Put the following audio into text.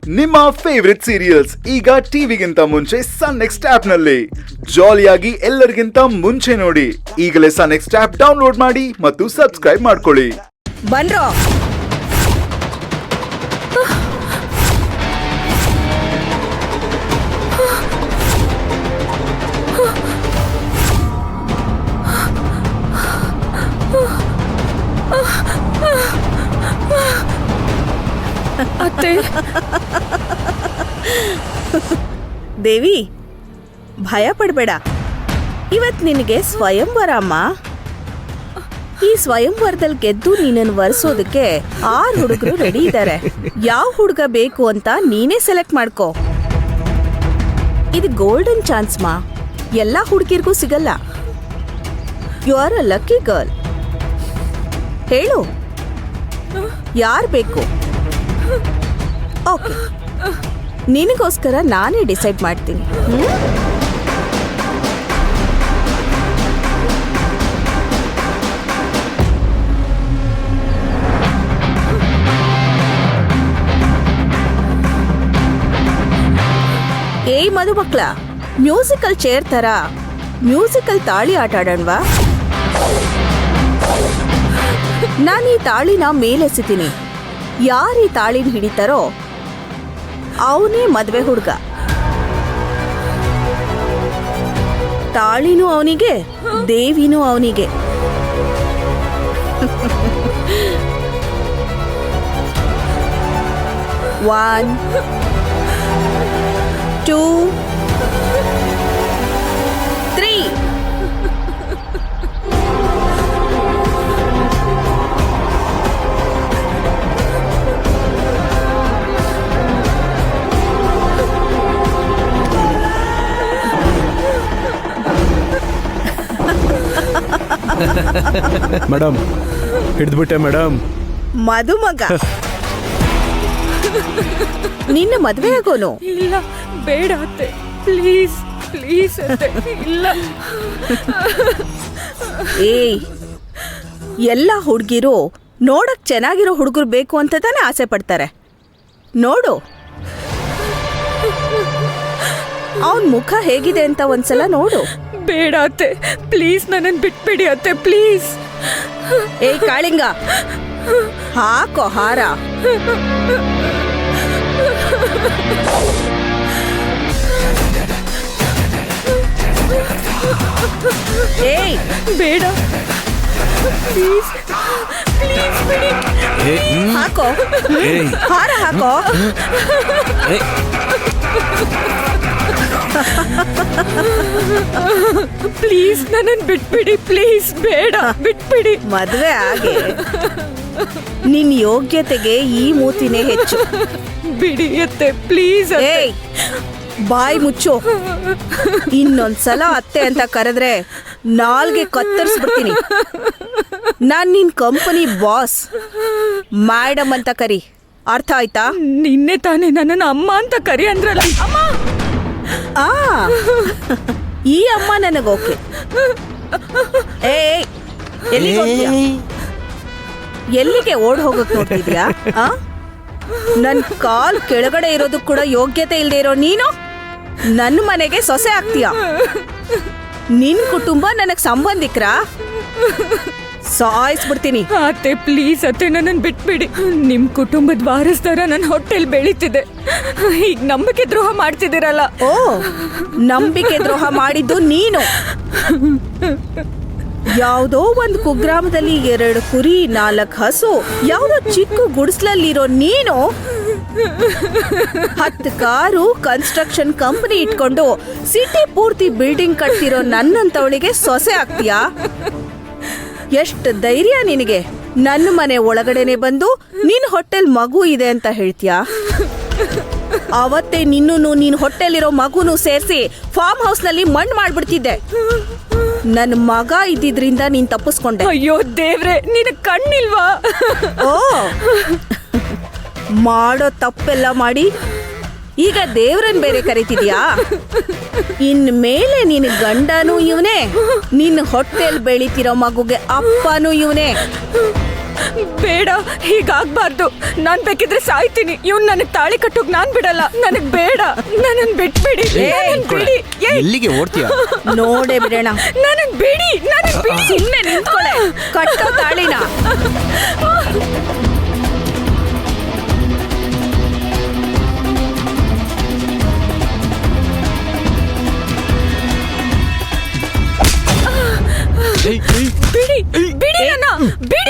ನಿಮ್ಮ favourite serials ಈಗ ಟಿವಿಗಿಂತ ಮುಂಚೆ ಸನ್ ನೆಕ್ಸ್ಟ್ ಆಪ್ ನಲ್ಲಿ ಜಾಲಿಯಾಗಿ ಎಲ್ಲರಿಗಿಂತ ಮುಂಚೆ ನೋಡಿ. ಈಗಲೇ ಸನ್ ನೆಕ್ಸ್ಟ್ ಆಪ್ ಡೌನ್ಲೋಡ್ ಮಾಡಿ ಮತ್ತು ಸಬ್ಸ್ಕ್ರೈಬ್ ಮಾಡ್ಕೊಳ್ಳಿ. ಬನ್ರೋ ಅತ್ತೆ. ದೇವಿ, ಭಯ ಪಡಬೇಡ. ಇವತ್ ನಿನಗೆ ಸ್ವಯಂವರ ಅಮ್ಮ. ಈ ಸ್ವಯಂವರದಲ್ಲಿ ಗೆದ್ದು ನೀನನ್ನು ವರ್ಸೋದಕ್ಕೆ 6 ಹುಡುಗರು ರೆಡಿ ಇದ್ದಾರೆ. ಯಾವ ಹುಡುಗ ಬೇಕು ಅಂತ ನೀನೇ ಸೆಲೆಕ್ಟ್ ಮಾಡ್ಕೋ. ಇದು ಗೋಲ್ಡನ್ ಚಾನ್ಸ್ ಮಾ, ಎಲ್ಲಾ ಹುಡುಗಿರ್ಗೂ ಸಿಗಲ್ಲ. You are a lucky girl. ಹೇಳು, ಯಾರು ಬೇಕು? ಓಕೆ, ನಿನಗೋಸ್ಕರ ನಾನೇ ಡಿಸೈಡ್ ಮಾಡ್ತೀನಿ. ಏಯ್ ಮಧುಮಕ್ಳ, ಮ್ಯೂಸಿಕಲ್ ಚೇರ್ ತರ ಮ್ಯೂಸಿಕಲ್ ತಾಳಿ ಆಟ ಆಡೋಣವಾ? ನಾನು ಈ ತಾಳಿನ ಮೇಲೆಸಿತೀನಿ. ಯಾರು ಈ ತಾಳಿನ ಹಿಡಿತಾರೋ ಅವನೇ ಮದ್ವೆ ಹುಡುಗ. ತಾಳಿನೂ ಅವನಿಗೆ, ದೇವಿನೂ ಅವನಿಗೆ. One, 2, 3. ಮೇಡಮ್, ಹಿಡಿದ್ಬಿಟ್ಟೆ ಮೇಡಮ್. ಮದುಮಗ ನಿನ್ನ ಮದ್ವೆ ಆಗೋನು? ಇಲ್ಲ, ಬೇಡ ಅತ್ತೆ, ಪ್ಲೀಸ್ ಪ್ಲೀಸ್ ಅತ್ತೆ, ಇಲ್ಲ. ಏಯ್, ಎಲ್ಲ ಹುಡುಗಿರು ನೋಡಕ್ ಚೆನ್ನಾಗಿರೋ ಹುಡುಗರು ಬೇಕು ಅಂತ ತಾನೇ ಆಸೆ ಪಡ್ತಾರೆ. ನೋಡು ಅವನ್ ಮುಖ ಹೇಗಿದೆ ಅಂತ ಒಂದ್ಸಲ ನೋಡು. ಬೇಡ ಅತ್ತೆ, ಪ್ಲೀಸ್ ನನ್ನನ್ನು ಬಿಟ್ಬಿಡಿ ಅತ್ತೆ, ಪ್ಲೀಸ್. ಏಯ್ ಕಾಳಿಂಗ, ಹಾಕೋ ಹಾರ. ಏಯ್ ಬೇಡ, ಪ್ಲೀಸ್ ಪ್ಲೀಸ್ ಬಿಡಿ. ಹಾಕೋ ಹಾರ, ಹಾಕೋ. ಪ್ಲೀಸ್ ನನ್ನನ್ನು ಬಿಟ್ಬಿಡಿ, ಪ್ಲೀಸ್. ಬೇಡ, ಬಿಟ್ಬಿಡಿ. ಮದ್ವೆ ಆಗಿ ನಿನ್ ಯೋಗ್ಯತೆಗೆ ಈ ಮೂತಿನೇ ಹೆಚ್ಚು. ಬಿಡಿ ಅತ್ತೆ, ಪ್ಲೀಸ್. ಏಯ್, ಬಾಯಿ ಮುಚ್ಚು. ಇನ್ನೊಂದ್ಸಲ ಅತ್ತೆ ಅಂತ ಕರೆದ್ರೆ ನಾಲ್ಗೆ ಕತ್ತರಿಸ್ಬಿಡ್ತೀನಿ. ನಾನ್ ನಿನ್ ಕಂಪನಿ ಬಾಸ್. ಮೇಡಮ್ ಅಂತ ಕರಿ, ಅರ್ಥ ಆಯ್ತಾ? ನಿನ್ನೆ ತಾನೇ ನನ್ನನ್ನು ಅಮ್ಮ ಅಂತ ಕರಿ ಅಂದ್ರಲ್ಲ. ಅಮ್ಮ. ಆ ಈ ಅಮ್ಮ ನನಗೆ ಓಕೆ. ಏಯ್, ಎಲ್ಲಿಗೆ ಹೋಗ್ತೀಯಾ? ಎಲ್ಲಿಗೆ ಓಡ್ ಹೋಗಕ್ ನೋಡ್ತಿದ್ಯಾ? ನನ್ ಕಾಲ್ ಕೆಳಗಡೆ ಇರೋದು ಕೂಡ ಯೋಗ್ಯತೆ ಇಲ್ಲದೆ ಇರೋ ನೀನು ನನ್ನ ಮನೆಗೆ ಸೊಸೆ ಆಗ್ತೀಯ? ನಿನ್ ಕುಟುಂಬ ನನಗ್ ಸಂಬಂಧಿಕರಾ? ಸಾಯಿಸ್ಬಿಡ್ತೀನಿ. ಅತ್ತೆ, ಪ್ಲೀಸ್ ಅತ್ತೆ, ನನ್ನನ್ನು ಬಿಟ್ಬಿಡಿ. ನಿಮ್ ಕುಟುಂಬದ ವಾರಸ್ದಾರ ನನ್ನ ಹೊಟ್ಟೆಲ್ ಬೆಳೀತಿದೆ. ಈಗ ನಂಬಿಕೆ ದ್ರೋಹ ಮಾಡ್ತಿದ್ದೀರಲ್ಲ. ಓ, ನಂಬಿಕೆ ದ್ರೋಹ ಮಾಡಿದ್ದು ನೀನು. ಯಾವುದೋ ಒಂದು ಕುಗ್ರಾಮದಲ್ಲಿ 2 ಕುರಿ, 4 ಹಸು, ಯಾವುದೋ ಚಿಕ್ಕ ಗುಡಿಸ್ಲಲ್ಲಿರೋ ನೀನು 10 ಕಾರು, ಕನ್ಸ್ಟ್ರಕ್ಷನ್ ಕಂಪನಿ ಇಟ್ಕೊಂಡು ಸಿಟಿ ಪೂರ್ತಿ ಬಿಲ್ಡಿಂಗ್ ಕಟ್ತಿರೋ ನನ್ನಂತವಳಿಗೆ ಸೊಸೆ ಆಗ್ತೀಯಾ? ಎಷ್ಟು ಧೈರ್ಯ ನಿನಗೆ? ನನ್ನ ಮನೆ ಒಳಗಡೆನೆ ಬಂದು ನಿನ್ ಹೊಟ್ಟೆಲ್ ಮಗು ಇದೆ ಅಂತ ಹೇಳ್ತೀಯಾ? ಅವತ್ತೇ ನೀನ್ ಹೊಟ್ಟೆಲಿರೋ ಮಗುನು ಸೇರಿಸಿ ಫಾರ್ಮ್ ಹೌಸ್ ನಲ್ಲಿ ಮಣ್ಣು ಮಾಡ್ಬಿಡ್ತಿದ್ದೆ. ನನ್ನ ಮಗ ಇದ್ದಿದ್ರಿಂದ ನೀನ್ ತಪ್ಪಿಸ್ಕೊಂಡೆ. ಅಯ್ಯೋ ದೇವ್ರೆ, ನಿನ್ ಕಣ್ಣಿಲ್ವಾ? ಓ, ಮಾಡೋ ತಪ್ಪೆಲ್ಲ ಮಾಡಿ ಈಗ ದೇವ್ರನ್ ಬೇರೆ ಕರೀತಿದ್ಯಾ? ಇನ್ಮೇಲೆ ನಿನ್ ಗಂಡನೂ ಇವನೇ, ನಿನ್ನ ಹೊಟ್ಟೆಲ್ ಬೆಳಿತಿರೋ ಮಗುಗೆ ಅಪ್ಪನೂ ಇವನೇ. ಬೇಡ, ಹೀಗಾಗ್ಬಾರ್ದು. ನಾನ್ ಬೇಕಿದ್ರೆ ಸಾಯ್ತೀನಿ. ಇವ್ನ್ ನನಗ್ ತಾಳಿ ಕಟ್ಟೋಕ್ ನಾನ್ ಬಿಡಲ್ಲ. ನನಗ್ ಬೇಡ, ನನ್ನನ್ ಬಿಟ್ಬಿಡಿ. ನನ್ನನ್ ಬಿಡಿ. ಎಲ್ಲಿಗೆ ಓಡ್ತೀಯ? ನೋಡೇ ಬಿಡೋಣ. ನನಗ್ ಬಿಡಿ, ನನಗ್ ಬಿಡಿ. ಸುಮ್ಮನೆ ನಿಂತ್ಕೊಳೆ, ಕಟ್ಟೋ ತಾಳಿನ. ಬಿಡಿ, ಬಿಡಿ ನನ್ನ, ಬಿಡಿ.